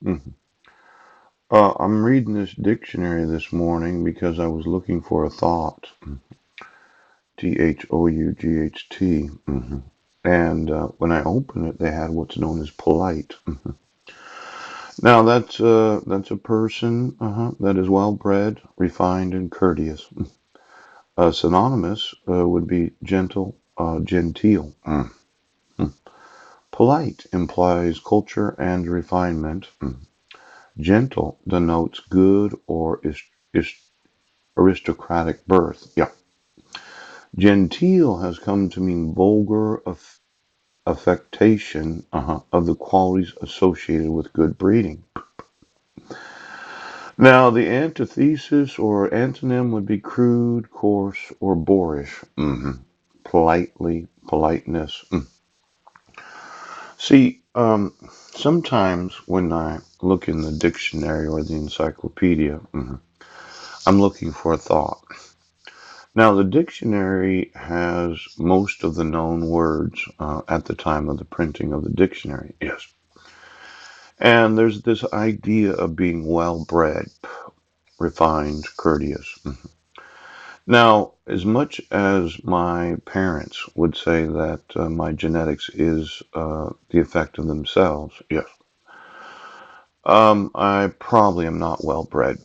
Mhm. I'm reading this dictionary this morning because I was looking for a thought. Thought. And when I opened it, they had what's known as polite. Now that's a person that is well bred, refined, and courteous. Synonymous would be gentle, genteel. Polite implies culture and refinement. Gentle denotes good or is aristocratic birth. Yeah. Genteel has come to mean vulgar affectation of the qualities associated with good breeding. Now, the antithesis or antonym would be crude, coarse, or boorish. Politely, politeness. See, sometimes when I look in the dictionary or the encyclopedia, I'm looking for a thought. Now, the dictionary has most of the known words at the time of the printing of the dictionary. Yes. And there's this idea of being well bred, refined, courteous. Now, as much as my parents would say that my genetics is the effect of themselves, yes, I probably am not well bred.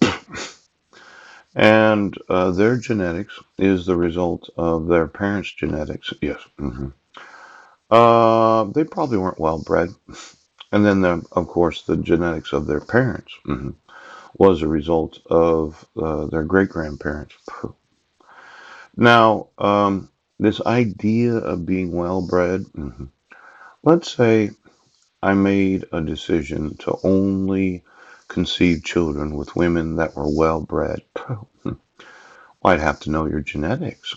And their genetics is the result of their parents' genetics, yes. They probably weren't well bred. And then, of course, the genetics of their parents was a result of their great grandparents. Now, this idea of being well bred, let's say I made a decision to only conceive children with women that were well bred. Well, I'd have to know your genetics.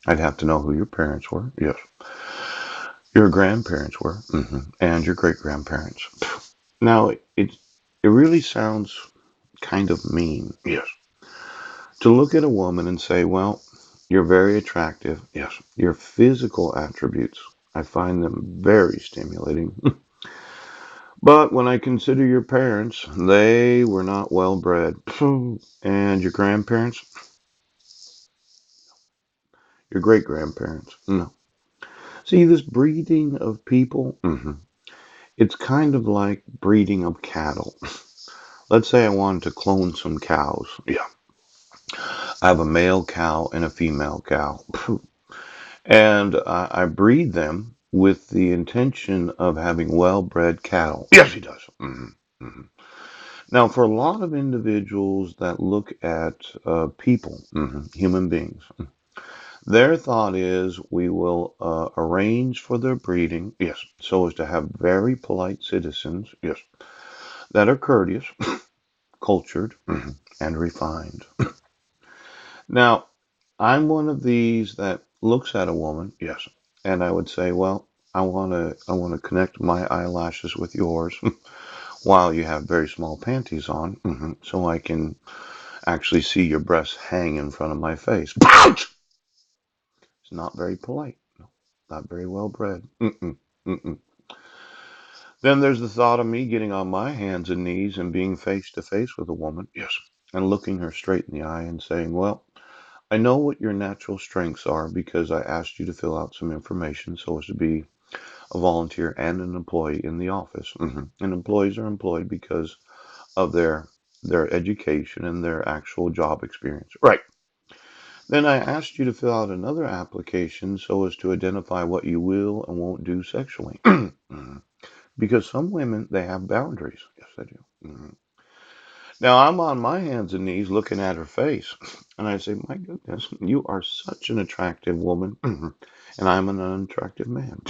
I'd have to know who your parents were. Yes. Your grandparents were. And your great grandparents. Now, it really sounds kind of mean. Yes. To look at a woman and say, well, you're very attractive. Yes. Your physical attributes, I find them very stimulating. But when I consider your parents, they were not well bred. And your grandparents, your great grandparents, no. See, this breeding of people, it's kind of like breeding of cattle. Let's say I wanted to clone some cows. Yeah. I have a male cow and a female cow. And I breed them with the intention of having well-bred cattle. Yes, he does. Hmm. Now, for a lot of individuals that look at people, human beings, their thought is we will arrange for their breeding, yes, so as to have very polite citizens, yes, that are courteous, cultured, and refined. Now, I'm one of these that looks at a woman, yes, and I would say, well, I want to connect my eyelashes with yours while you have very small panties on, so I can actually see your breasts hang in front of my face. It's not very polite, no, not very well bred. Mm-mm. Then there's the thought of me getting on my hands and knees and being face to face with a woman, yes, and looking her straight in the eye and saying, well, I know what your natural strengths are because I asked you to fill out some information so as to be a volunteer and an employee in the office. And employees are employed because of their education and their actual job experience. Right. Then I asked you to fill out another application so as to identify what you will and won't do sexually. Because some women, they have boundaries. Yes, they do. Now I'm on my hands and knees looking at her face, and I say, my goodness, you are such an attractive woman, and I'm an unattractive man.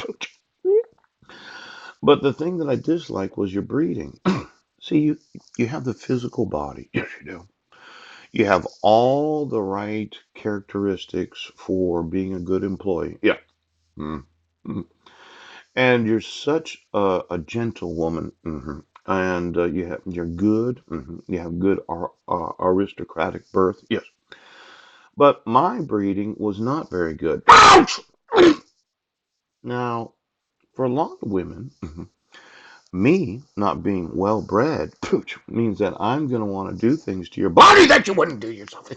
But the thing that I dislike was your breeding. See, you have the physical body. Yes, you do. You have all the right characteristics for being a good employee. Yeah. Mm. Mm. And you're such a gentle woman. And you're good. You have good aristocratic birth. Yes. But my breeding was not very good. Ouch! Now, for a lot of women, Me not being well bred means that I'm going to want to do things to your body that you wouldn't do yourself.